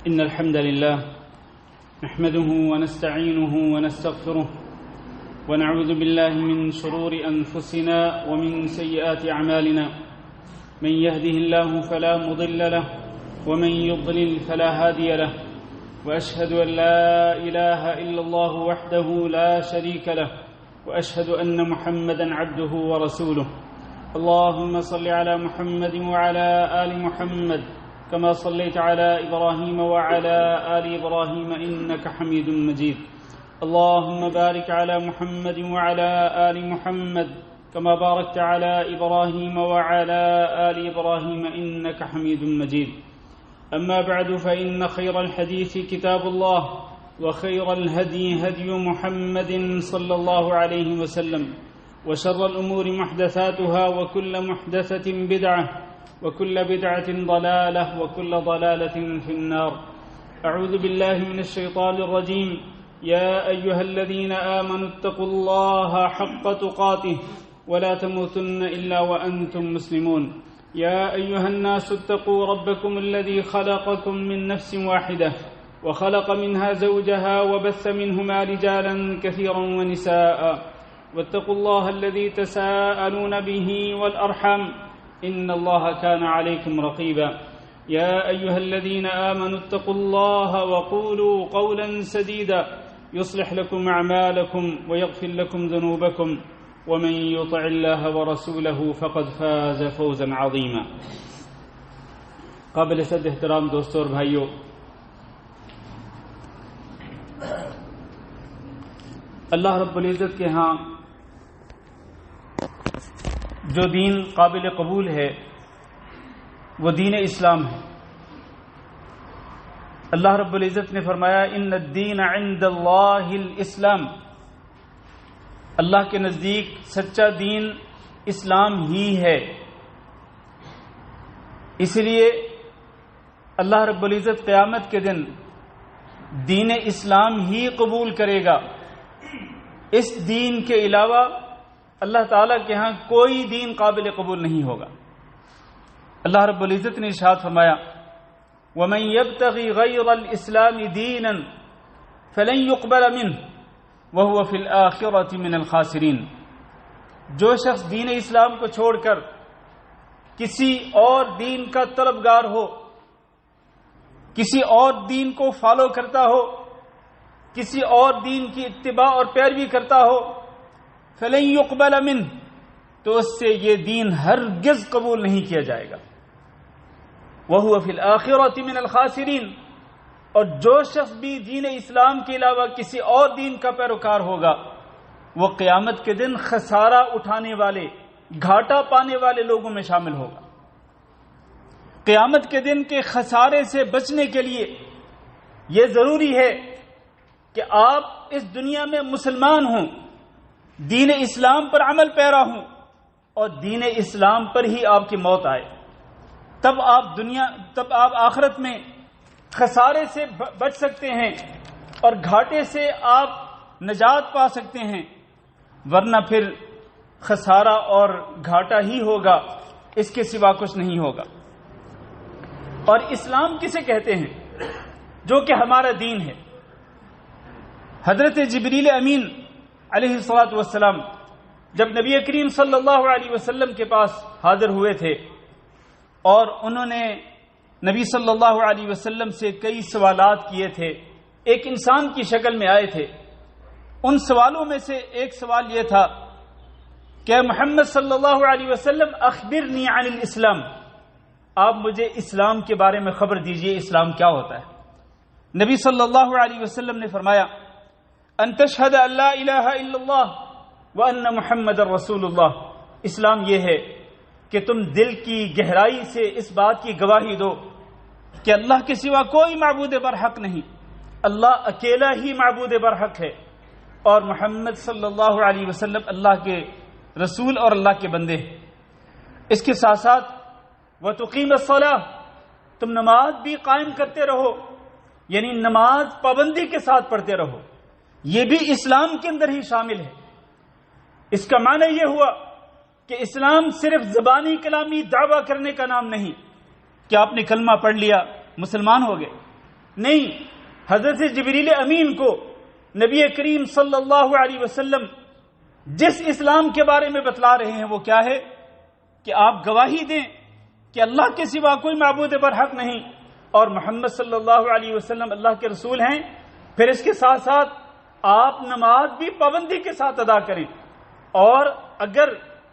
إن الحمد لله نحمده ونستعينه ونستغفره ونعوذ بالله من شرور أنفسنا ومن سيئات أعمالنا. من يهده الله فلا مضل له ومن يضلل فلا هادي له، وأشهد أن لا إله إلا الله وحده لا شريك له، وأشهد أن محمدا عبده ورسوله. اللهم صل على محمد وعلى آل محمد كما صليت على إبراهيم وعلى آل إبراهيم إنك حميد مجيد. اللهم بارك على محمد وعلى آل محمد كما باركت على إبراهيم وعلى آل إبراهيم إنك حميد مجيد. أما بعد، فإن خير الحديث كتاب الله، وخير الهدي هدي محمد صلى الله عليه وسلم، وشر الأمور محدثاتها، وكل محدثة بدعة، وكل بدعة ضلالة، وكل ضلالة في النار. أعوذ بالله من الشيطان الرجيم. يا أيها الذين آمنوا اتقوا الله حق تقاته ولا تموتن إلا وأنتم مسلمون. يا أيها الناس اتقوا ربكم الذي خلقكم من نفس واحدة وخلق منها زوجها وبث منهما رجالا كثيرا ونساء، واتقوا الله الذي تساءلون به والأرحام إن الله كان عليكم رقيبا. يا أيها الذين آمنوا اتقوا الله وقولوا قولا سديدا يصلح لكم أعمالكم ويغفر لكم ذنوبكم، ومن يطع الله ورسوله فقد فاز فوزا عظيما. قابل صد احترام دوستوں اور بھائیوں، اللہ رب العزت کے ہاں جو دین قابل قبول ہے وہ دین اسلام ہے۔ اللہ رب العزت نے فرمایا ان الدین عند اللہ الاسلام، اللہ کے نزدیک سچا دین اسلام ہی ہے۔ اس لیے اللہ رب العزت قیامت کے دن دین اسلام ہی قبول کرے گا۔ اس دین کے علاوہ اللہ تعالیٰ کے ہاں کوئی دین قابل قبول نہیں ہوگا۔ اللہ رب العزت نے ارشاد فرمایا وَمَن يَبْتَغِ غَيْرَ الْإِسْلَامِ دِينًا فَلَن يُقْبَلَ مِنْهُ وَهُوَ فِي الْآخِرَةِ مِنَ الْخَاسِرِينَ۔ جو شخص دین اسلام کو چھوڑ کر کسی اور دین کا طلبگار ہو، کسی اور دین کو فالو کرتا ہو، کسی اور دین کی اتباع اور پیروی کرتا ہو، فَلَن يُقْبَلَ مِنْهُ، تو اس سے یہ دین ہرگز قبول نہیں کیا جائے گا۔ وَهُوَ فِي الْآخِرَةِ مِنَ الْخَاسِرِينَ، اور جو شخص بھی دین اسلام کے علاوہ کسی اور دین کا پیروکار ہوگا وہ قیامت کے دن خسارہ اٹھانے والے، گھاٹا پانے والے لوگوں میں شامل ہوگا۔ قیامت کے دن کے خسارے سے بچنے کے لیے یہ ضروری ہے کہ آپ اس دنیا میں مسلمان ہوں، دین اسلام پر عمل پیرا ہوں، اور دین اسلام پر ہی آپ کی موت آئے۔ تب آپ آخرت میں خسارے سے بچ سکتے ہیں اور گھاٹے سے آپ نجات پا سکتے ہیں، ورنہ پھر خسارہ اور گھاٹا ہی ہوگا، اس کے سوا کچھ نہیں ہوگا۔ اور اسلام کسے کہتے ہیں؟ جو کہ ہمارا دین ہے۔ حضرت جبریل امین علیہ الصلاۃ والسلام جب نبی کریم صلی اللہ علیہ وسلم کے پاس حاضر ہوئے تھے اور انہوں نے نبی صلی اللہ علیہ وسلم سے کئی سوالات کیے تھے، ایک انسان کی شکل میں آئے تھے۔ ان سوالوں میں سے ایک سوال یہ تھا کہ محمد صلی اللہ علیہ وسلم اخبرنی عن الاسلام، آپ مجھے اسلام کے بارے میں خبر دیجئے، اسلام کیا ہوتا ہے؟ نبی صلی اللہ علیہ وسلم نے فرمایا ان تشہد ان لا الہ الا اللہ وان محمد رسول اللہ۔ اسلام یہ ہے کہ تم دل کی گہرائی سے اس بات کی گواہی دو کہ اللہ کے سوا کوئی معبود برحق نہیں، اللہ اکیلا ہی معبود برحق ہے، اور محمد صلی اللہ علیہ وسلم اللہ کے رسول اور اللہ کے بندے ہیں۔ اس کے ساتھ ساتھ وَتُقِيمَ الصَّلَاةَ، تم نماز بھی قائم کرتے رہو، یعنی نماز پابندی کے ساتھ پڑھتے رہو، یہ بھی اسلام کے اندر ہی شامل ہے۔ اس کا معنی یہ ہوا کہ اسلام صرف زبانی کلامی دعویٰ کرنے کا نام نہیں کہ آپ نے کلمہ پڑھ لیا مسلمان ہو گئے۔ نہیں، حضرت جبریل امین کو نبی کریم صلی اللہ علیہ وسلم جس اسلام کے بارے میں بتلا رہے ہیں وہ کیا ہے کہ آپ گواہی دیں کہ اللہ کے سوا کوئی معبود برحق نہیں اور محمد صلی اللہ علیہ وسلم اللہ کے رسول ہیں. پھر اس کے ساتھ ساتھ آپ نماز بھی پابندی کے ساتھ ادا کریں، اور اگر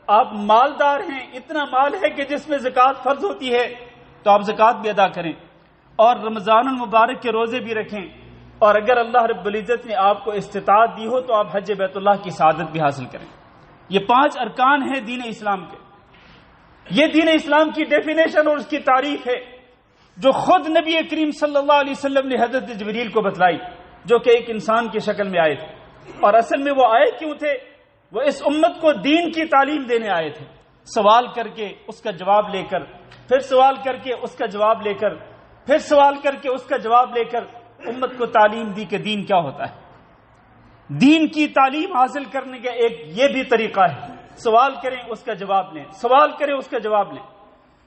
آپ مالدار ہیں، اتنا مال ہے کہ جس میں زکوٰۃ فرض ہوتی ہے تو آپ زکوٰۃ بھی ادا کریں، اور رمضان المبارک کے روزے بھی رکھیں، اور اگر اللہ رب العزت نے آپ کو استطاعت دی ہو تو آپ حج بیت اللہ کی سعادت بھی حاصل کریں. یہ 5 ارکان ہیں دین اسلام کے. یہ دین اسلام کی ڈیفینیشن اور اس کی تعریف ہے جو خود نبی کریم صلی اللہ علیہ وسلم نے حضرت جبریل کو بتلائی، جو کہ ایک انسان کی شکل میں آئے تھے. اور اصل میں وہ آئے کیوں تھے؟ وہ اس امت کو دین کی تعلیم دینے آئے تھے، سوال کر کے اس کا جواب لے کر، پھر سوال کر کے اس کا جواب لے کر، پھر سوال کر کے اس کا جواب لے کر امت کو تعلیم دی کہ دین کیا ہوتا ہے. دین کی تعلیم حاصل کرنے کا ایک یہ بھی طریقہ ہے، سوال کریں اس کا جواب لیں، سوال کریں اس کا جواب لیں.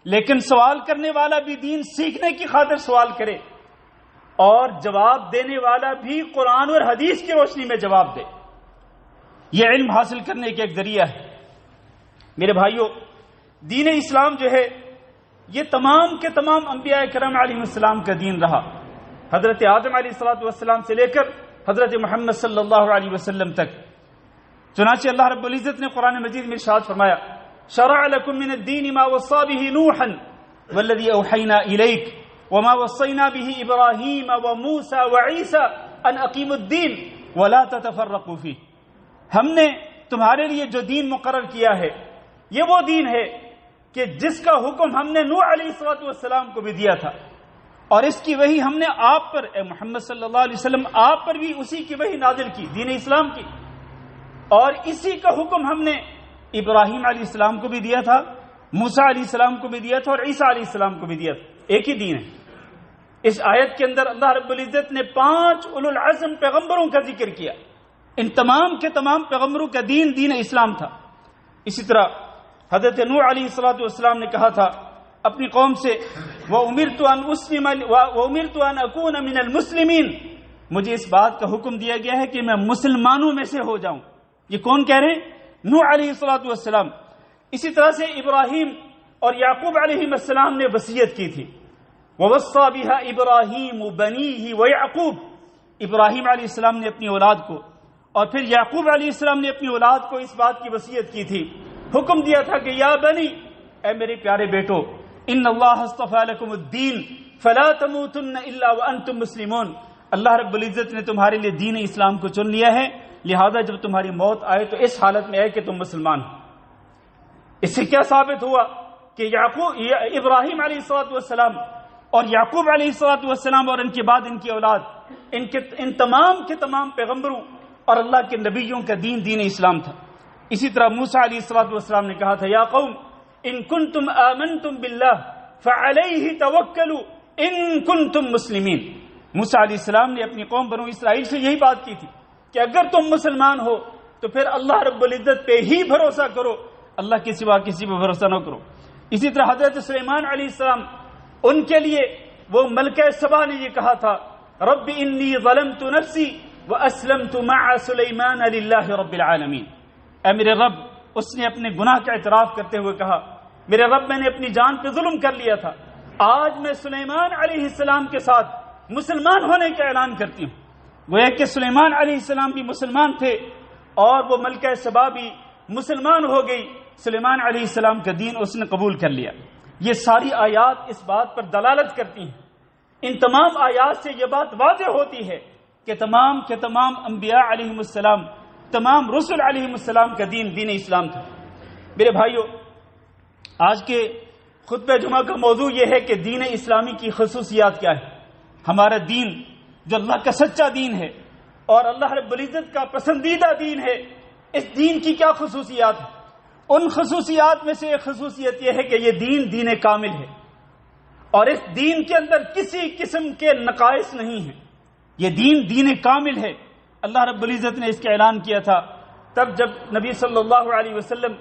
لیکن سوال کرنے والا بھی دین سیکھنے کی خاطر سوال کرے، اور جواب دینے والا بھی قرآن اور حدیث کی روشنی میں جواب دے. یہ علم حاصل کرنے کا ایک ذریعہ ہے. میرے بھائیوں، دین اسلام جو ہے یہ تمام کے تمام انبیاء کرام علیہ السلام کا دین رہا، حضرت آدم علیہ السلام سے لے کر حضرت محمد صلی اللہ علیہ وسلم تک. چنانچہ اللہ رب العزت نے قرآن مجید میں ارشاد فرمایا: شرع لكم من الدين ما وصى به نوحا والذي اوحينا اليك وما وصينا به ابراهيم وموسى وعيسى ان اقيموا الدين ولا تتفرقوا فيه. ہم نے تمہارے لیے جو دین مقرر کیا ہے یہ وہ دین ہے کہ جس کا حکم ہم نے نوح علیہ السلام کو بھی دیا تھا، اور اس کی وحی ہم نے آپ پر، اے محمد صلی اللہ علیہ وسلم، آپ پر بھی اسی کی وحی نازل کی، دین اسلام کی. اور اسی کا حکم ہم نے ابراہیم علیہ السلام کو بھی دیا تھا، موسیٰ علیہ السلام کو بھی دیا تھا، اور عیسیٰ علیہ السلام کو بھی دیا تھا. ایک ہی دین ہے. اس آیت کے اندر اللہ رب العزت نے 5 اولو العزم پیغمبروں کا ذکر کیا. ان تمام کے تمام پیغمبروں کا دین دین اسلام تھا. اسی طرح حضرت نوح علیہ السلام نے کہا تھا اپنی قوم سے: وَأُمِرْتُ أَنْ أَكُونَ مِنَ الْمُسْلِمِينَ. مجھے اس بات کا حکم دیا گیا ہے کہ میں مسلمانوں میں سے ہو جاؤں. یہ کون کہہ رہے ہیں؟ نوح علیہ السلام. اسی طرح سے ابراہیم اور یعقوب علیہ السلام نے وصیت کی تھی: وَوَصَّى بِهَا إِبْرَاهِيمُ بَنِيهِ وَيَعْقُوب. ابراہیم علیہ السلام نے اپنی اولاد کو، اور پھر یعقوب علیہ السلام نے اپنی اولاد کو اس بات کی وصیت کی تھی، حکم دیا تھا کہ یا بنی، اے میرے پیارے بیٹو، ان اللہ اصطفى لكم الدین فلا تموتن الا وانتم مسلمون. اللہ رب العزت نے تمہارے لیے دین اسلام کو چن لیا ہے، لہذا جب تمہاری موت آئے تو اس حالت میں آئے کہ تم مسلمان ہو. اس سے کیا ثابت ہوا کہ ابراہیم علیہ السلام اور یعقوب علیہ السلام اور ان کے بعد ان کی اولاد، ان تمام کے تمام پیغمبروں اور اللہ کے نبیوں کا دین دین اسلام تھا. اسی طرح موسیٰ علیہ السلام نے کہا تھا: یا قوم ان کنتم آمنتم باللہ فعلیہ توکلوا ان کنتم مسلمین. موسیٰ علیہ السلام نے اپنی قوم بنو اسرائیل سے یہی بات کی تھی کہ اگر تم مسلمان ہو تو پھر اللہ رب العزت پہ ہی بھروسہ کرو، اللہ کے سوا کسی پہ بھروسہ نہ کرو. اسی طرح حضرت سلیمان علیہ السلام، ان کے لیے وہ ملکہ سبا نے یہ کہا تھا: رب انی ظلمت نفسی واسلمت مع سلیمان للہ رب العالمین. اے میرے رب، اس نے اپنے گناہ کا اعتراف کرتے ہوئے کہا: میرے رب، میں نے اپنی جان پہ ظلم کر لیا تھا، آج میں سلیمان علیہ السلام کے ساتھ مسلمان ہونے کا اعلان کرتی ہوں. گویا کہ سلیمان علیہ السلام بھی مسلمان تھے اور وہ ملکہ سبا بھی مسلمان ہو گئی. سلیمان علیہ السلام کا دین اس نے قبول کر لیا. یہ ساری آیات اس بات پر دلالت کرتی ہیں. ان تمام آیات سے یہ بات واضح ہوتی ہے کہ تمام کے تمام انبیاء علیہم السلام، تمام رسل علیہم السلام کا دین دین اسلام تھا. میرے بھائیوں، آج کے خطبہ جمعہ کا موضوع یہ ہے کہ دین اسلامی کی خصوصیات کیا ہے. ہمارا دین جو اللہ کا سچا دین ہے اور اللہ رب العزت کا پسندیدہ دین ہے، اس دین کی کیا خصوصیات ہیں؟ ان خصوصیات میں سے ایک خصوصیت یہ ہے کہ یہ دین دین کامل ہے اور اس دین کے اندر کسی قسم کے نقائص نہیں ہیں. یہ دین دین کامل ہے. اللہ رب العزت نے اس کا اعلان کیا تھا تب جب نبی صلی اللہ علیہ وسلم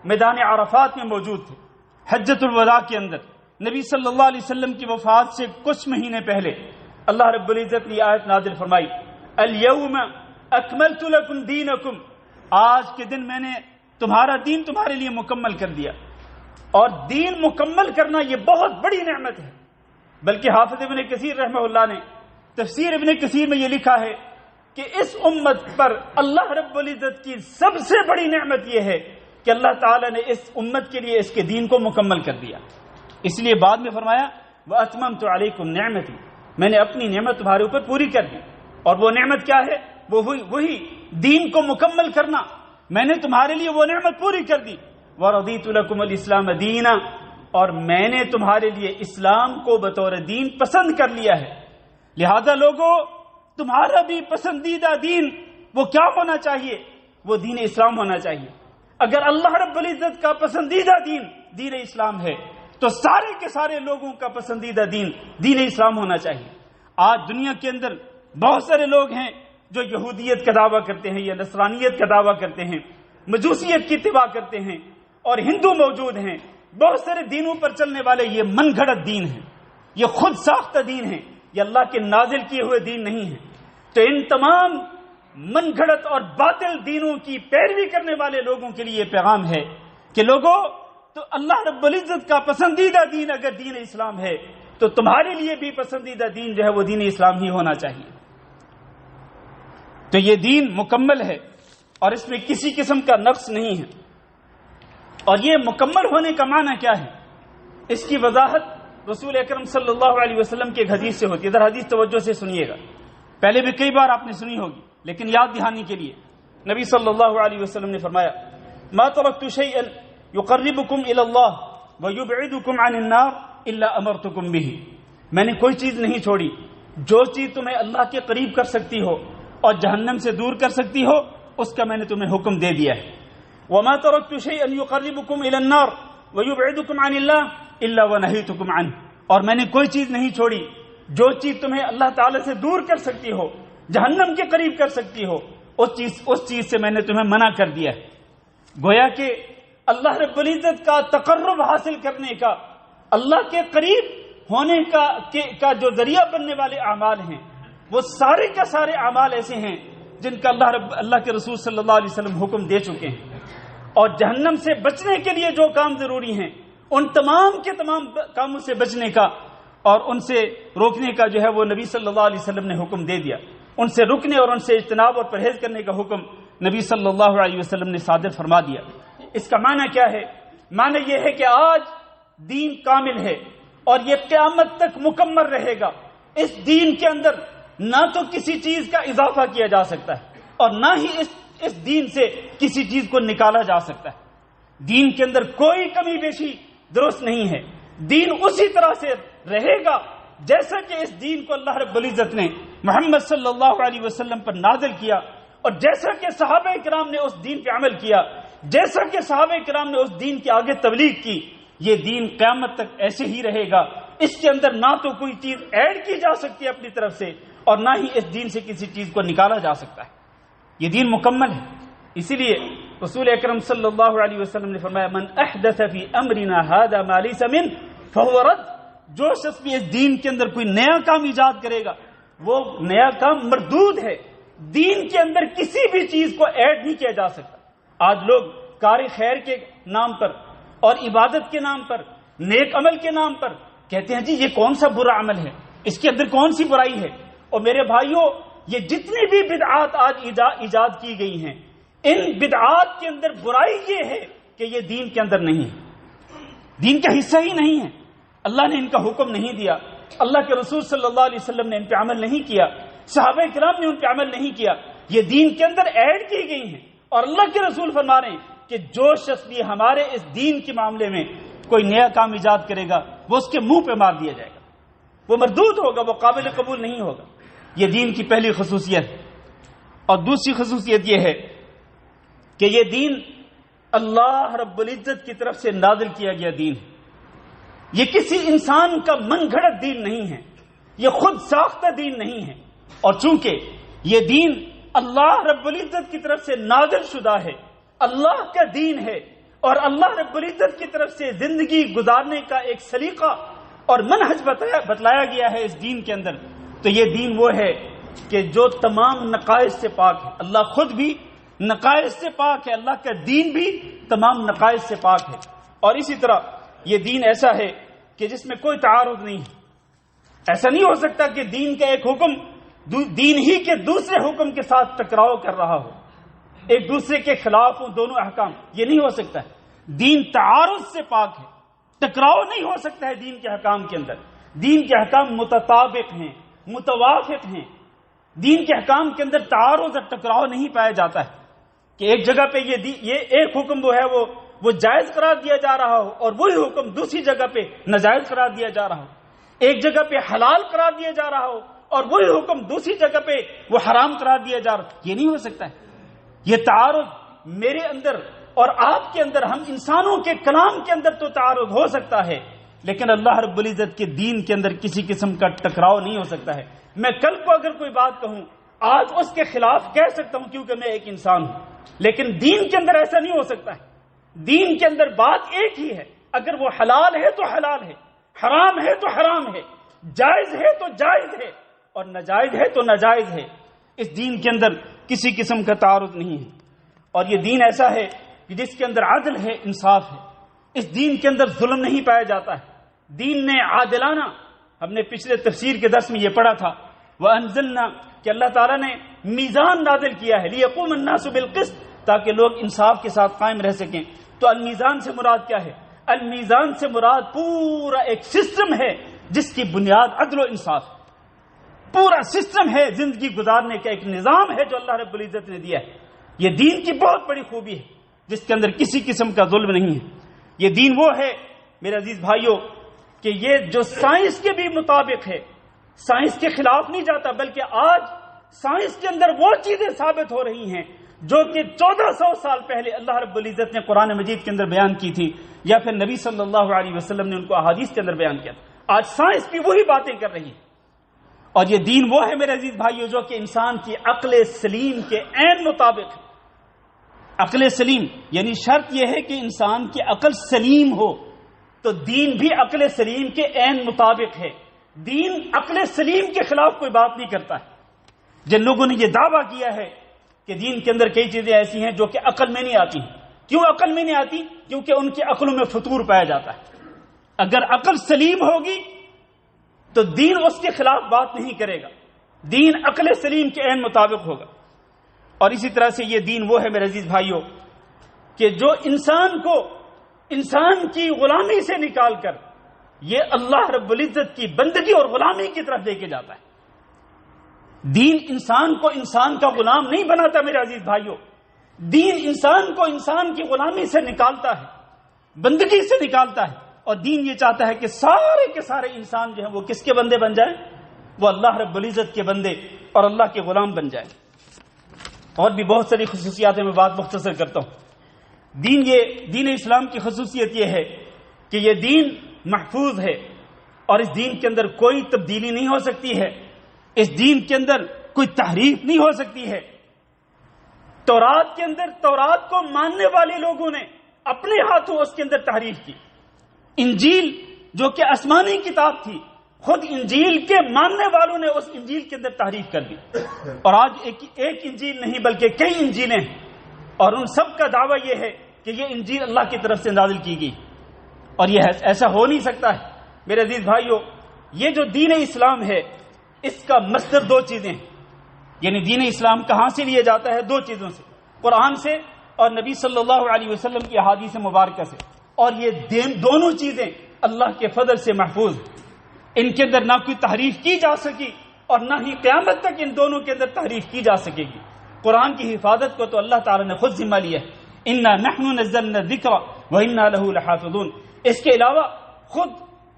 میدان عرفات میں موجود تھے. حجۃ الوداع کے اندر نبی صلی اللہ علیہ وسلم کی وفات سے کچھ مہینے پہلے اللہ رب العزت نے آیت نازل فرمائی، الیوم اکملت لکم دینکم، آج کے دن میں نے تمہارا دین تمہارے لیے مکمل کر دیا. اور دین مکمل کرنا یہ بہت بڑی نعمت ہے. بلکہ حافظ ابن کثیر رحمہ اللہ نے تفسیر ابن کثیر میں یہ لکھا ہے کہ اس امت پر اللہ رب العزت کی سب سے بڑی نعمت یہ ہے کہ اللہ تعالیٰ نے اس امت کے لیے اس کے دین کو مکمل کر دیا. اس لیے بعد میں فرمایا وَأَتْمَمْتُ عَلَيْكُمْ نِعْمَتِي، میں نے اپنی نعمت تمہارے اوپر پوری کر دی. اور وہ نعمت کیا ہے؟ وہی دین کو مکمل کرنا. میں نے تمہارے لیے وہ نعمت پوری کر دی. وَرَضِيتُ لَكُمُ الْإِسْلَامَ دِينًا، اور میں نے تمہارے لیے اسلام کو بطور دین پسند کر لیا ہے. لہذا لوگوں، تمہارا بھی پسندیدہ دین وہ کیا ہونا چاہیے؟ وہ دین اسلام ہونا چاہیے. اگر اللہ رب العزت کا پسندیدہ دین دین اسلام ہے تو سارے کے سارے لوگوں کا پسندیدہ دین دین اسلام ہونا چاہیے. آج دنیا کے اندر بہت سارے لوگ ہیں جو یہودیت کا دعویٰ کرتے ہیں یا نصرانیت کا دعویٰ کرتے ہیں، مجوسیت کی اتباع کرتے ہیں، اور ہندو موجود ہیں. بہت سارے دینوں پر چلنے والے یہ من گھڑت دین ہیں، یہ خود ساختہ دین ہیں، یہ اللہ کے نازل کیے ہوئے دین نہیں ہے. تو ان تمام من گھڑت اور باطل دینوں کی پیروی کرنے والے لوگوں کے لیے یہ پیغام ہے کہ لوگوں، تو اللہ رب العزت کا پسندیدہ دین اگر دین اسلام ہے تو تمہارے لیے بھی پسندیدہ دین جو ہے وہ دین اسلام ہی ہونا چاہیے. تو یہ دین مکمل ہے اور اس میں کسی قسم کا نقص نہیں ہے. اور یہ مکمل ہونے کا معنی کیا ہے؟ اس کی وضاحت رسول اکرم صلی اللہ علیہ وسلم کے ایک حدیث سے ہوتی ہے. ادھر حدیث توجہ سے سنیے گا. پہلے بھی کئی بار آپ نے سنی ہوگی لیکن یاد دہانی کے لیے نبی صلی اللہ علیہ وسلم نے فرمایا ما ترکت شیئا یقربکم الی اللہ ویبعدکم عن النار الا امرتکم به، میں نے کوئی چیز نہیں چھوڑی جو چیز تمہیں اللہ کے قریب کر سکتی ہو اور جہنم سے دور کر سکتی ہو اس کا میں نے تمہیں حکم دے دیا ہے. وما ترکت شیئا یقربکم الی النار ویبعدکم عن اللہ الا ونہیتکم عنہ، اور میں نے کوئی چیز نہیں چھوڑی جو چیز تمہیں اللہ تعالی سے دور کر سکتی ہو، جہنم کے قریب کر سکتی ہو، اس چیز سے میں نے تمہیں منع کر دیا ہے. گویا کہ اللہ رب العزت کا تقرب حاصل کرنے کا، اللہ کے قریب ہونے کا جو ذریعہ بننے والے اعمال ہیں وہ سارے کا سارے اعمال ایسے ہیں جن کا اللہ کے رسول صلی اللہ علیہ وسلم حکم دے چکے ہیں. اور جہنم سے بچنے کے لیے جو کام ضروری ہیں ان تمام کے تمام کاموں سے بچنے کا اور ان سے روکنے کا جو ہے وہ نبی صلی اللہ علیہ وسلم نے حکم دے دیا. ان سے رکنے اور ان سے اجتناب اور پرہیز کرنے کا حکم نبی صلی اللہ علیہ وسلم نے صادر فرما دیا. اس کا معنی کیا ہے؟ معنی یہ ہے کہ آج دین کامل ہے اور یہ قیامت تک مکمل رہے گا. اس دین کے اندر نہ تو کسی چیز کا اضافہ کیا جا سکتا ہے اور نہ ہی اس دین سے کسی چیز کو نکالا جا سکتا ہے. دین کے اندر کوئی کمی بیشی درست نہیں ہے. دین اسی طرح سے رہے گا جیسا کہ اس دین کو اللہ رب العزت نے محمد صلی اللہ علیہ وسلم پر نازل کیا اور جیسا کہ صحابہ کرام نے اس دین پہ عمل کیا، جیسا کہ صحابہ کرام نے اس دین کے آگے تبلیغ کی. یہ دین قیامت تک ایسے ہی رہے گا. اس کے اندر نہ تو کوئی چیز ایڈ کی جا سکتی ہے اپنی طرف سے اور نہ ہی اس دین سے کسی چیز کو نکالا جا سکتا ہے. یہ دین مکمل ہے. اسی لیے رسول اکرم صلی اللہ علیہ وسلم نے فرمایا من احدث فی امرنا هذا ما ليس منه فهو رد، جو شخص بھی اس دین کے اندر کوئی نیا کام ایجاد کرے گا وہ نیا کام مردود ہے. دین کے اندر کسی بھی چیز کو ایڈ نہیں کیا جا سکتا. آج لوگ کار خیر کے نام پر اور عبادت کے نام پر، نیک عمل کے نام پر کہتے ہیں جی یہ کون سا برا عمل ہے، اس کے اندر کون سی برائی ہے. اور میرے بھائیوں، یہ جتنی بھی بدعات آج ایجاد کی گئی ہیں ان بدعات کے اندر برائی یہ ہے کہ یہ دین کے اندر نہیں ہے، دین کا حصہ ہی نہیں ہے. اللہ نے ان کا حکم نہیں دیا، اللہ کے رسول صلی اللہ علیہ وسلم نے ان پہ عمل نہیں کیا، صحابہ کرام نے ان پہ عمل نہیں کیا. یہ دین کے اندر ایڈ کی گئی ہیں اور اللہ کے رسول فرما رہے ہیں کہ جو شخص بھی ہمارے اس دین کے معاملے میں کوئی نیا کام ایجاد کرے گا وہ اس کے منہ پہ مار دیا جائے گا، وہ مردود ہوگا، وہ قابل قبول نہیں ہوگا. یہ دین کی پہلی خصوصیت. اور دوسری خصوصیت یہ ہے کہ یہ دین اللہ رب العزت کی طرف سے نازل کیا گیا دین ہے. یہ کسی انسان کا من گھڑت دین نہیں ہے، یہ خود ساختہ دین نہیں ہے. اور چونکہ یہ دین اللہ رب العزت کی طرف سے نازل شدہ ہے، اللہ کا دین ہے اور اللہ رب العزت کی طرف سے زندگی گزارنے کا ایک سلیقہ اور منہج بتلایا گیا ہے اس دین کے اندر، تو یہ دین وہ ہے کہ جو تمام نقائص سے پاک ہے. اللہ خود بھی نقائص سے پاک ہے، اللہ کا دین بھی تمام نقائص سے پاک ہے. اور اسی طرح یہ دین ایسا ہے کہ جس میں کوئی تعارض نہیں ہے. ایسا نہیں ہو سکتا کہ دین کا ایک حکم دین ہی کے دوسرے حکم کے ساتھ ٹکراؤ کر رہا ہو، ایک دوسرے کے خلاف ہوں دونوں احکام. یہ نہیں ہو سکتا ہے. دین تعارض سے پاک ہے، ٹکراؤ نہیں ہو سکتا ہے دین کے احکام کے اندر. دین کے احکام متطابق ہیں، متوافق ہیں. دین کے احکام کے اندر تعارض اور ٹکراؤ نہیں پایا جاتا ہے کہ ایک جگہ پہ یہ ایک حکم وہ ہے وہ جائز قرار دیا جا رہا ہو اور وہی حکم دوسری جگہ پہ ناجائز قرار دیا جا رہا ہو. ایک جگہ پہ حلال قرار دیا جا رہا ہو اور وہی حکم دوسری جگہ پہ وہ حرام قرار دیا جا رہا ہو. یہ نہیں ہو سکتا ہے. یہ تعارض میرے اندر اور آپ کے اندر، ہم انسانوں کے کلام کے اندر تو تعارض ہو سکتا ہے، لیکن اللہ رب العزت کے دین کے اندر کسی قسم کا ٹکراؤ نہیں ہو سکتا ہے. میں کل کو اگر کوئی بات کہوں آج اس کے خلاف کہہ سکتا ہوں کیونکہ میں ایک انسان ہوں، لیکن دین کے اندر ایسا نہیں ہو سکتا ہے. دین کے اندر بات ایک ہی ہے. اگر وہ حلال ہے تو حلال ہے، حرام ہے تو حرام ہے، جائز ہے تو جائز ہے اور ناجائز ہے تو ناجائز ہے. اس دین کے اندر کسی قسم کا تعارض نہیں ہے. اور یہ دین ایسا ہے کہ جس کے اندر عدل ہے، انصاف ہے. اس دین کے اندر ظلم نہیں پایا جاتا ہے. دین نے عادلانہ، ہم نے پچھلے تفسیر کے درس میں یہ پڑھا تھا وَأَنزَلْنَا کہ اللہ تعالیٰ نے میزان نازل کیا ہے لِيَقُومَ النَّاسُ بِالْقِسْطِ تاکہ لوگ انصاف کے ساتھ قائم رہ سکیں. تو المیزان سے مراد کیا ہے؟ المیزان سے مراد پورا ایک سسٹم ہے جس کی بنیاد عدل و انصاف. پورا سسٹم ہے زندگی گزارنے کا، ایک نظام ہے جو اللہ رب العزت نے دیا ہے. یہ دین کی بہت بڑی خوبی ہے جس کے اندر کسی قسم کا ظلم نہیں ہے. یہ دین وہ ہے میرے عزیز بھائیوں کہ یہ جو سائنس کے بھی مطابق ہے، سائنس کے خلاف نہیں جاتا، بلکہ آج سائنس کے اندر وہ چیزیں ثابت ہو رہی ہیں جو کہ 1400 سال پہلے اللہ رب العزت نے قرآن مجید کے اندر بیان کی تھی یا پھر نبی صلی اللہ علیہ وسلم نے ان کو احادیث کے اندر بیان کیا. آج سائنس بھی وہی باتیں کر رہی ہے. اور یہ دین وہ ہے میرے عزیز بھائیوں جو کہ انسان کی عقل سلیم کے عین مطابق ہے. عقل سلیم یعنی شرط یہ ہے کہ انسان کی عقل سلیم ہو، تو دین بھی عقل سلیم کے عین مطابق ہے. دین عقل سلیم کے خلاف کوئی بات نہیں کرتا ہے. جن لوگوں نے یہ دعویٰ کیا ہے کہ دین کے اندر کئی چیزیں ایسی ہیں جو کہ عقل میں نہیں آتی ہیں. کیوں عقل میں نہیں آتی؟ کیونکہ ان کی عقلوں میں فطور پایا جاتا ہے. اگر عقل سلیم ہوگی تو دین اس کے خلاف بات نہیں کرے گا. دین عقل سلیم کے عین مطابق ہوگا. اور اسی طرح سے یہ دین وہ ہے میرے عزیز بھائیوں کہ جو انسان کو انسان کی غلامی سے نکال کر یہ اللہ رب العزت کی بندگی اور غلامی کی طرف لے کے جاتا ہے. دین انسان کو انسان کا غلام نہیں بناتا میرے عزیز بھائیوں. دین انسان کو انسان کی غلامی سے نکالتا ہے، بندگی سے نکالتا ہے. اور دین یہ چاہتا ہے کہ سارے کے سارے انسان جو ہیں وہ کس کے بندے بن جائیں؟ وہ اللہ رب العزت کے بندے اور اللہ کے غلام بن جائیں. اور بھی بہت ساری خصوصیات ہیں، میں بات مختصر کرتا ہوں. دین اسلام کی خصوصیت یہ ہے کہ یہ دین محفوظ ہے اور اس دین کے اندر کوئی تبدیلی نہیں ہو سکتی ہے. اس دین کے اندر کوئی تحریف نہیں ہو سکتی ہے. تورات کے اندر تورات کو ماننے والے لوگوں نے اپنے ہاتھوں اس کے اندر تحریف کی. انجیل جو کہ آسمانی کتاب تھی، خود انجیل کے ماننے والوں نے اس انجیل کے اندر تحریف کر دی. اور آج ایک انجیل نہیں بلکہ کئی انجیلیں ہیں اور ان سب کا دعویٰ یہ ہے کہ یہ انجیل اللہ کی طرف سے نازل کی گئی. اور یہ ایسا ہو نہیں سکتا ہے میرے عزیز بھائیوں. یہ جو دین اسلام ہے اس کا مصدر دو چیزیں ہیں. یعنی دین اسلام کہاں سے لیا جاتا ہے؟ دو چیزوں سے، قرآن سے اور نبی صلی اللہ علیہ وسلم کی احادیث مبارکہ سے. اور یہ دونوں چیزیں اللہ کے فضل سے محفوظ ہیں. ان کے اندر نہ کوئی تحریف کی جا سکی اور نہ ہی قیامت تک ان دونوں کے اندر تحریف کی جا سکے گی. قرآن کی حفاظت کو تو اللہ تعالی نے خود ذمہ لیا ہے. انا نحن نزلنا الذکر وانا له لحافظون. اس کے علاوہ خود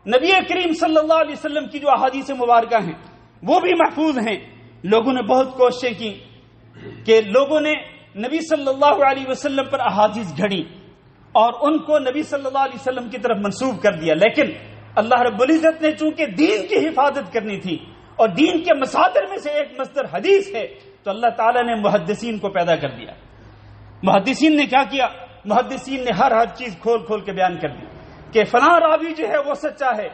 نبی کریم صلی اللہ علیہ وسلم کی جو احادیث مبارکہ ہیں وہ بھی محفوظ ہیں. لوگوں نے بہت کوششیں کی کہ لوگوں نے نبی صلی اللہ علیہ وسلم پر احادیث گھڑی اور ان کو نبی صلی اللہ علیہ وسلم کی طرف منسوب کر دیا. لیکن اللہ رب العزت نے چونکہ دین کی حفاظت کرنی تھی اور دین کے مصادر میں سے ایک مصدر حدیث ہے تو اللہ تعالیٰ نے محدثین کو پیدا کر دیا. محدثین نے کیا کیا؟ محدثین نے ہر چیز کھول کھول کے بیان کر دی کہ فلاں راوی جو ہے وہ سچا ہے،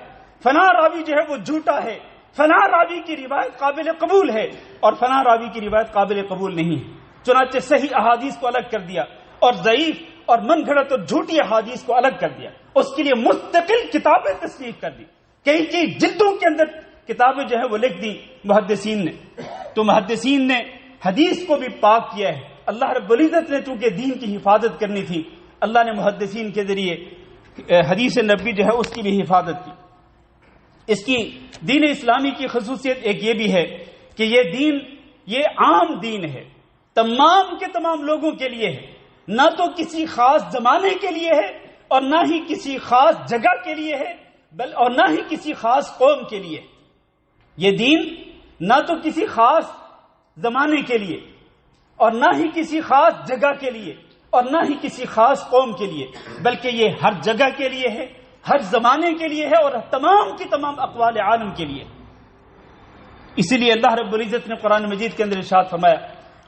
فلاں راوی جو ہے وہ جھوٹا ہے، فلاں راوی کی روایت قابل قبول ہے اور فلاں راوی کی روایت قابل قبول نہیں ہے. چنانچہ صحیح احادیث کو الگ کر دیا اور ضعیف اور من گھڑت اور جھوٹی احادیث کو الگ کر دیا. اس کے لیے مستقل کتابیں تصنیف کر دی، کئی جلدوں کے اندر کتابیں جو ہے وہ لکھ دی محدثین نے. تو محدثین نے حدیث کو بھی پاک کیا ہے. اللہ رب العزت نے چونکہ دین کی حفاظت کرنی تھی، اللہ نے محدثین کے ذریعے حدیث نبوی جو ہے اس کی بھی حفاظت کی. اس کی دین اسلامی کی خصوصیت ایک یہ بھی ہے کہ یہ دین یہ عام دین ہے، تمام کے تمام لوگوں کے لیے ہے، نہ تو کسی خاص زمانے کے لیے ہے اور نہ ہی کسی خاص جگہ کے لیے ہے اور نہ ہی کسی خاص قوم کے لیے. یہ دین نہ تو کسی خاص زمانے کے لیے اور نہ ہی کسی خاص جگہ کے لیے اور نہ ہی کسی خاص قوم کے لیے، بلکہ یہ ہر جگہ کے لیے ہے، ہر زمانے کے لیے ہے اور تمام کی تمام اقوال عالم کے لیے. اسی لیے اللہ رب العزت نے قرآن مجید کے اندر ارشاد فرمایا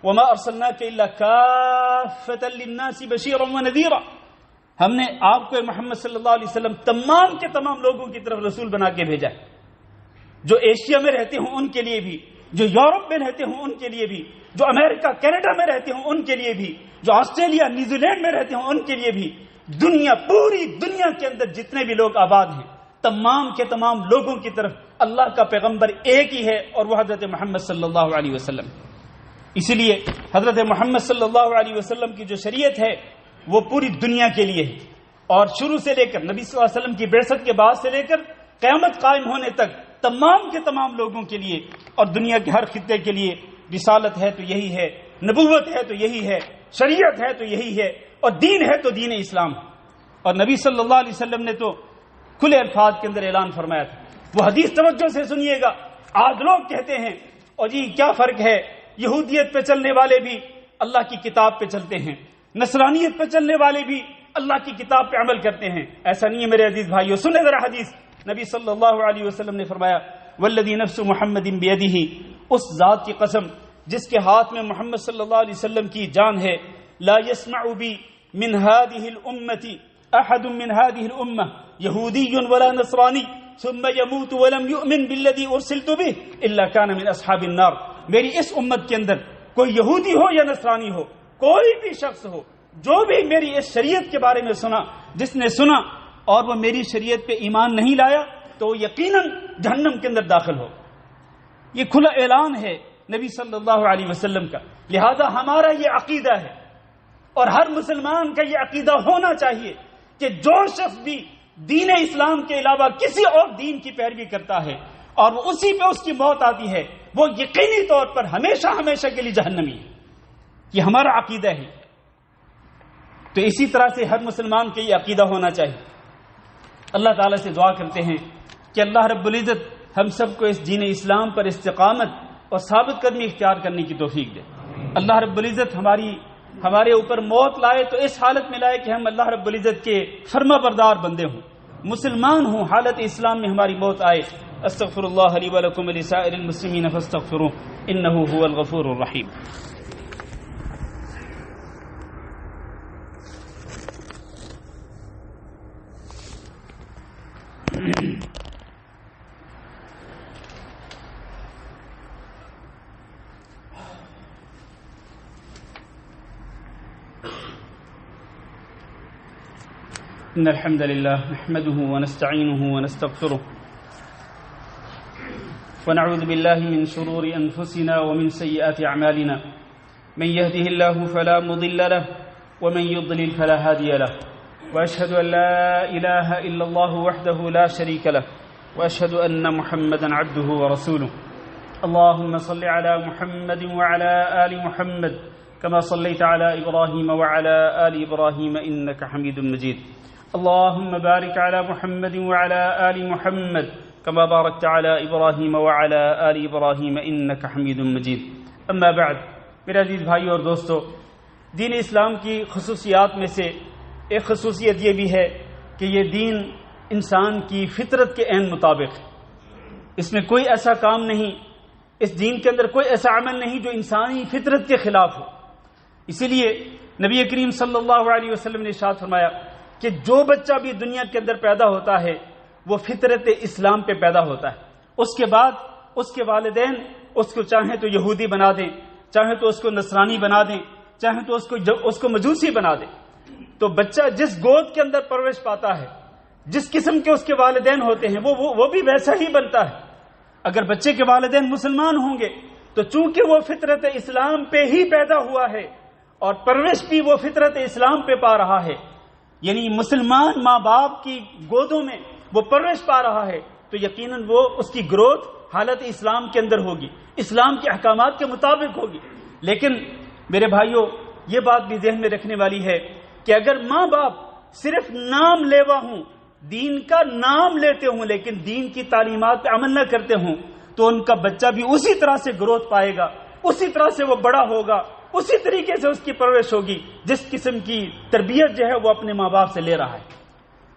وَمَا أَرْسَلْنَاكَ إِلَّا كَافَّةً لِلنَّاسِ بَشِيرًا وَنَذِيرًا. ہم نے آپ کو محمد صلی اللہ علیہ وسلم تمام کے تمام لوگوں کی طرف رسول بنا کے بھیجا ہے. جو ایشیا میں رہتے ہوں ان کے لیے بھی، جو یورپ میں رہتے ہوں ان کے لیے بھی، جو امریکہ کینیڈا میں رہتے ہوں ان کے لیے بھی، جو آسٹریلیا نیوزی لینڈ میں رہتے ہوں ان کے لیے بھی، پوری دنیا کے اندر جتنے بھی لوگ آباد ہیں تمام کے تمام لوگوں کی طرف اللہ کا پیغمبر ایک ہی ہے اور وہ حضرت محمد صلی اللہ علیہ وسلم. اسی لیے حضرت محمد صلی اللہ علیہ وسلم کی جو شریعت ہے وہ پوری دنیا کے لیے ہے، اور شروع سے لے کر نبی صلی اللہ علیہ وسلم کی بعثت کے بعد سے لے کر قیامت قائم ہونے تک تمام کے تمام لوگوں کے لیے اور دنیا کے ہر خطے کے لیے رسالت ہے تو یہی ہے، نبوت ہے تو یہی ہے، شریعت ہے تو یہی ہے، اور دین ہے تو دین اسلام. اور نبی صلی اللہ علیہ وسلم نے تو کھلے الفاظ کے اندر اعلان فرمایا تھا. وہ حدیث توجہ سے سنیے گا. آج لوگ کہتے ہیں اور جی کیا فرق ہے، یہودیت پہ چلنے والے بھی اللہ کی کتاب پہ چلتے ہیں، نصرانیت پہ چلنے والے بھی اللہ کی کتاب پہ عمل کرتے ہیں. ایسا نہیں ہے میرے عزیز بھائیو. سنیں ذرا حدیث. نبی صلی اللہ علیہ وسلم نے فرمایا والذی نفس محمد بیدہ، اس ذات کی قسم جس کے ہاتھ میں محمد صلی اللہ علیہ وسلم کی جان ہے، لا يسمع بی من هذه الامة احد من هذه الامة يهودي ولا نصراني ثم يموت ولم يؤمن بالذي ارسلت به الا كان من اصحاب النار. میری اس امت کے اندر کوئی یہودی ہو یا نصرانی ہو، کوئی بھی شخص ہو جو بھی میری اس شریعت کے بارے میں سنا، جس نے سنا اور وہ میری شریعت پہ ایمان نہیں لایا تو یقیناً جہنم کے اندر داخل ہو. یہ کھلا اعلان ہے نبی صلی اللہ علیہ وسلم کا. لہذا ہمارا یہ عقیدہ ہے اور ہر مسلمان کا یہ عقیدہ ہونا چاہیے کہ جو شخص بھی دین اسلام کے علاوہ کسی اور دین کی پیروی کرتا ہے اور وہ اسی پہ اس کی موت آتی ہے، وہ یقینی طور پر ہمیشہ ہمیشہ کے لیے جہنمی ہے. یہ ہمارا عقیدہ ہے. تو اسی طرح سے ہر مسلمان کا یہ عقیدہ ہونا چاہیے. اللہ تعالیٰ سے دعا کرتے ہیں کہ اللہ رب العزت ہم سب کو اس دین اسلام پر استقامت اور ثابت قدمی اختیار کرنے کی توفیق دے. اللہ رب العزت ہمارے اوپر موت لائے تو اس حالت میں لائے کہ ہم اللہ رب العزت کے فرما بردار بندے ہوں، مسلمان ہوں، حالت اسلام میں ہماری موت آئے. استغفر اللہ لی ولکم ولسائر المسلمین فاستغفروہ انہ هو الغفور الرحیم. إن الحمد لله نحمده ونستعينه ونستغفره ونعوذ بالله من شرور أنفسنا ومن سيئات أعمالنا من يهده الله فلا مضل له ومن يضلل فلا هادي له وأشهد أن لا إله إلا الله وحده لا شريك له وأشهد أن محمدا عبده ورسوله. اللهم صل على محمد وعلى آل محمد كما صليت على إبراهيم وعلى آل إبراهيم إنك حميد مجيد. اللهم بارك على محمد وعلى آل محمد كما باركت على إبراهيم وعلى آل إبراهيم إنك حميد مجيد. أما بعد، میرے عزیز بھائیو اور دوستو، دین اسلام کی خصوصیات میں سے ایک خصوصیت یہ بھی ہے کہ یہ دین انسان کی فطرت کے عین مطابق ہے. اس میں کوئی ایسا کام نہیں، اس دین کے اندر کوئی ایسا عمل نہیں جو انسانی فطرت کے خلاف ہو. اسی لیے نبی کریم صلی اللہ علیہ وسلم نے ارشاد فرمایا کہ جو بچہ بھی دنیا کے اندر پیدا ہوتا ہے وہ فطرت اسلام پہ پیدا ہوتا ہے. اس کے بعد اس کے والدین اس کو چاہیں تو یہودی بنا دیں، چاہیں تو اس کو نصرانی بنا دیں، چاہیں تو اس کو مجوسی بنا دیں، تو بچہ جس گود کے اندر پرورش پاتا ہے، جس قسم کے اس کے والدین ہوتے ہیں وہ بھی ویسا ہی بنتا ہے۔ اگر بچے کے والدین مسلمان ہوں گے تو چونکہ وہ فطرت اسلام پہ ہی پیدا ہوا ہے اور پرورش بھی وہ فطرت اسلام پہ پا رہا ہے، یعنی مسلمان ماں باپ کی گودوں میں وہ پرورش پا رہا ہے، تو یقیناً وہ اس کی گروتھ حالت اسلام کے اندر ہوگی، اسلام کے احکامات کے مطابق ہوگی۔ لیکن میرے بھائیوں، یہ بات بھی ذہن میں رکھنے والی ہے کہ اگر ماں باپ صرف نام لیوا ہوں، دین کا نام لیتے ہوں لیکن دین کی تعلیمات پہ عمل نہ کرتے ہوں، تو ان کا بچہ بھی اسی طرح سے گروتھ پائے گا، اسی طرح سے وہ بڑا ہوگا، اسی طریقے سے اس کی پرورش ہوگی جس قسم کی تربیت جو ہے وہ اپنے ماں باپ سے لے رہا ہے۔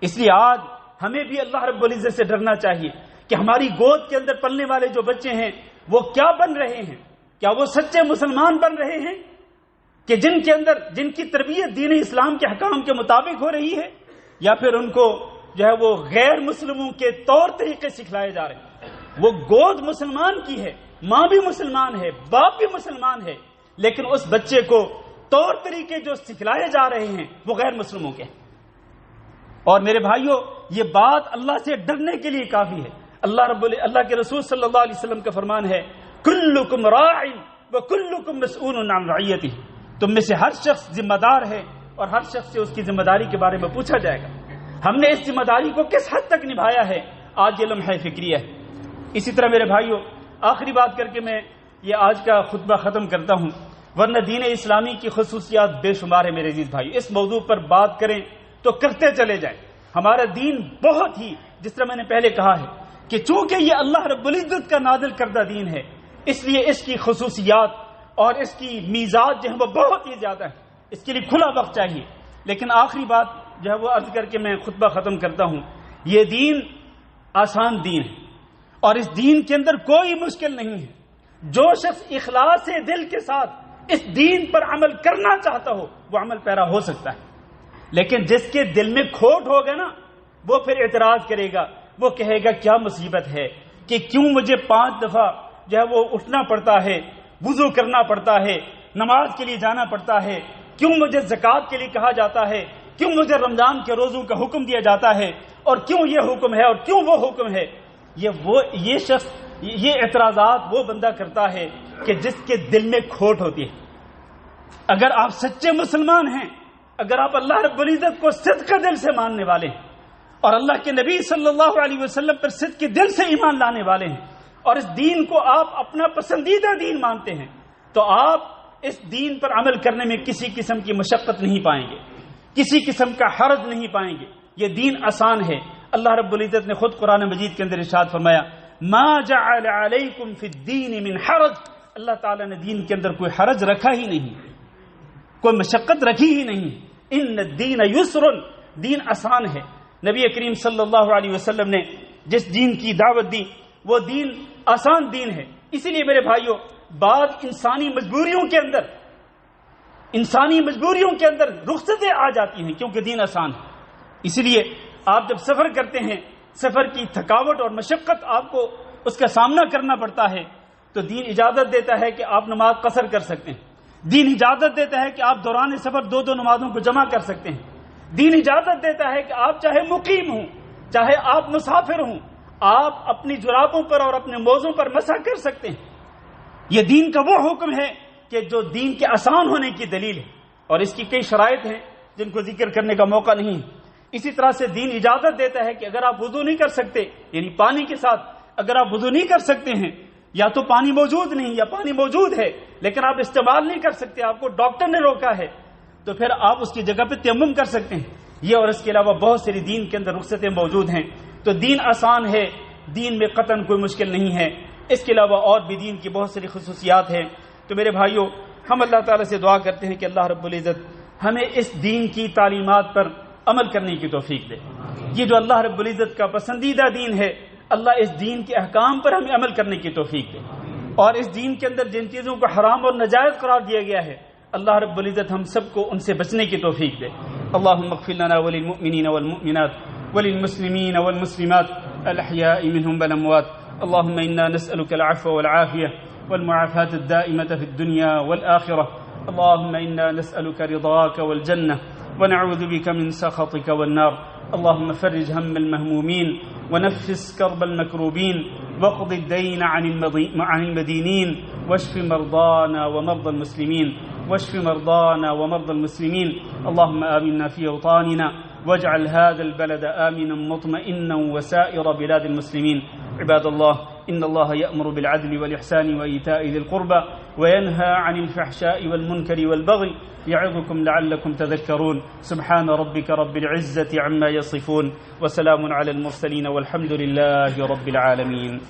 اس لیے آج ہمیں بھی اللہ رب العزت سے ڈرنا چاہیے کہ ہماری گود کے اندر پلنے والے جو بچے ہیں وہ کیا بن رہے ہیں؟ کیا وہ سچے مسلمان بن رہے ہیں کہ جن کی تربیت دین اسلام کے حکام کے مطابق ہو رہی ہے، یا پھر ان کو جو ہے وہ غیر مسلموں کے طور طریقے سکھلائے جا رہے ہیں؟ وہ گود مسلمان کی ہے، ماں بھی مسلمان ہے، باپ بھی مسلمان ہے، لیکن اس بچے کو طور طریقے جو سکھلائے جا رہے ہیں وہ غیر مسلموں کے ہیں۔ اور میرے بھائیوں، یہ بات اللہ سے ڈرنے کے لیے کافی ہے۔ اللہ کے رسول صلی اللہ علیہ وسلم کا فرمان ہے، کلکم راع وکلکم مسئول عن رعیتہ، تم میں سے ہر شخص ذمہ دار ہے اور ہر شخص سے اس کی ذمہ داری کے بارے میں پوچھا جائے گا۔ ہم نے اس ذمہ داری کو کس حد تک نبھایا ہے، آج یہ لمحہ فکریہ ہے۔ اسی طرح میرے بھائیوں، آخری بات کر کے میں یہ آج کا خطبہ ختم کرتا ہوں، ورنہ دین اسلامی کی خصوصیات بے شمار ہے میرے عزیز بھائی، اس موضوع پر بات کریں تو کرتے چلے جائیں۔ ہمارا دین بہت ہی، جس طرح میں نے پہلے کہا ہے کہ چونکہ یہ اللہ رب العزت کا نازل کردہ دین ہے، اس لیے اس کی خصوصیات اور اس کی میزات جو ہیں وہ بہت ہی زیادہ ہیں، اس کے لیے کھلا وقت چاہیے۔ لیکن آخری بات جو ہے وہ عرض کر کے میں خطبہ ختم کرتا ہوں، یہ دین آسان دین ہے اور اس دین کے اندر کوئی مشکل نہیں ہے۔ جو شخص اخلاص سے دل کے ساتھ اس دین پر عمل کرنا چاہتا ہو وہ عمل پیرا ہو سکتا ہے، لیکن جس کے دل میں کھوٹ ہوگا نا، وہ پھر اعتراض کرے گا، وہ کہے گا کیا مصیبت ہے کہ کیوں مجھے 5 دفعہ جو ہے وہ اٹھنا پڑتا ہے، وضو کرنا پڑتا ہے، نماز کے لیے جانا پڑتا ہے، کیوں مجھے زکوٰۃ کے لیے کہا جاتا ہے، کیوں مجھے رمضان کے روزوں کا حکم دیا جاتا ہے، اور کیوں یہ حکم ہے اور کیوں وہ حکم ہے۔ یہ شخص یہ اعتراضات وہ بندہ کرتا ہے کہ جس کے دل میں کھوٹ ہوتی ہے۔ اگر آپ سچے مسلمان ہیں، اگر آپ اللہ رب العزت کو صدق دل سے ماننے والے ہیں اور اللہ کے نبی صلی اللہ علیہ وسلم پر صدق دل سے ایمان لانے والے ہیں اور اس دین کو آپ اپنا پسندیدہ دین مانتے ہیں، تو آپ اس دین پر عمل کرنے میں کسی قسم کی مشقت نہیں پائیں گے، کسی قسم کا حرج نہیں پائیں گے۔ یہ دین آسان ہے۔ اللہ رب العزت نے خود قرآن مجید کے اندر ارشاد فرمایا، ما جعل علیکم فی الدین من حرج، اللہ تعالیٰ نے دین کے اندر کوئی حرج رکھا ہی نہیں، کوئی مشقت رکھی ہی نہیں۔ ان الدین یسر، دین آسان ہے۔ نبی کریم صلی اللہ علیہ وسلم نے جس دین کی دعوت دی وہ دین آسان دین ہے۔ اسی لیے میرے بھائیوں، بعض انسانی مجبوریوں کے اندر رخصتیں آ جاتی ہیں کیونکہ دین آسان ہے۔ اسی لیے آپ جب سفر کرتے ہیں، سفر کی تھکاوٹ اور مشقت آپ کو اس کا سامنا کرنا پڑتا ہے، تو دین اجازت دیتا ہے کہ آپ نماز قصر کر سکتے ہیں۔ دین اجازت دیتا ہے کہ آپ دوران سفر 2 نمازوں کو جمع کر سکتے ہیں۔ دین اجازت دیتا ہے کہ آپ چاہے مقیم ہوں، چاہے آپ مسافر ہوں، آپ اپنی جرابوں پر اور اپنے موزوں پر مسح کر سکتے ہیں۔ یہ دین کا وہ حکم ہے کہ جو دین کے آسان ہونے کی دلیل ہے، اور اس کی کئی شرائط ہیں جن کو ذکر کرنے کا موقع نہیں ہے۔ اسی طرح سے دین اجازت دیتا ہے کہ اگر آپ وضو نہیں کر سکتے، یعنی پانی کے ساتھ اگر آپ وضو نہیں کر سکتے ہیں، یا تو پانی موجود نہیں یا پانی موجود ہے لیکن آپ استعمال نہیں کر سکتے، آپ کو ڈاکٹر نے روکا ہے، تو پھر آپ اس کی جگہ پہ تیمم کر سکتے ہیں۔ یہ اور اس کے علاوہ بہت ساری دین کے اندر رخصتیں موجود ہیں۔ تو دین آسان ہے، دین میں قطعاً کوئی مشکل نہیں ہے۔ اس کے علاوہ اور بھی دین کی بہت ساری خصوصیات ہیں۔ تو میرے بھائیوں، ہم اللہ تعالیٰ سے دعا کرتے ہیں کہ اللہ رب العزت ہمیں اس دین کی تعلیمات پر عمل کرنے کی توفیق دے۔ یہ جو اللہ رب العزت کا پسندیدہ دین ہے، اللہ اس دین کے احکام پر ہمیں عمل کرنے کی توفیق دے، اور اس دین کے اندر جن چیزوں کو حرام اور ناجائز قرار دیا گیا ہے، اللہ رب العزت ہم سب کو ان سے بچنے کی توفیق دے۔ اللهم اغفر لنا وللمؤمنين والمؤمنات وللمسلمين والمسلمات الأحياء منهم والأموات اللهم إنا نسألك العفو والعافية والمعافاة الدائمة في الدنيا والآخرة. اللهم إنا نسألك رضاك والجنة ونعوذ بك من سخطك والنار. اللهم فرج هم المهمومين ونفس كرب المكروبين واقض الدين عن المدينين واشف مرضانا ومرضى المسلمين اللهم آمنا في أوطاننا واجعل هذا البلد آمنا مطمئنا وسائر بلاد المسلمين. عباد الله، إن الله يأمر بالعدل والإحسان وإيتاء ذي القربى وينهى عن الفحشاء والمنكر والبغي يعظكم لعلكم تذكرون. سبحان ربك رب العزة عما يصفون وسلام على المرسلين والحمد لله رب العالمين.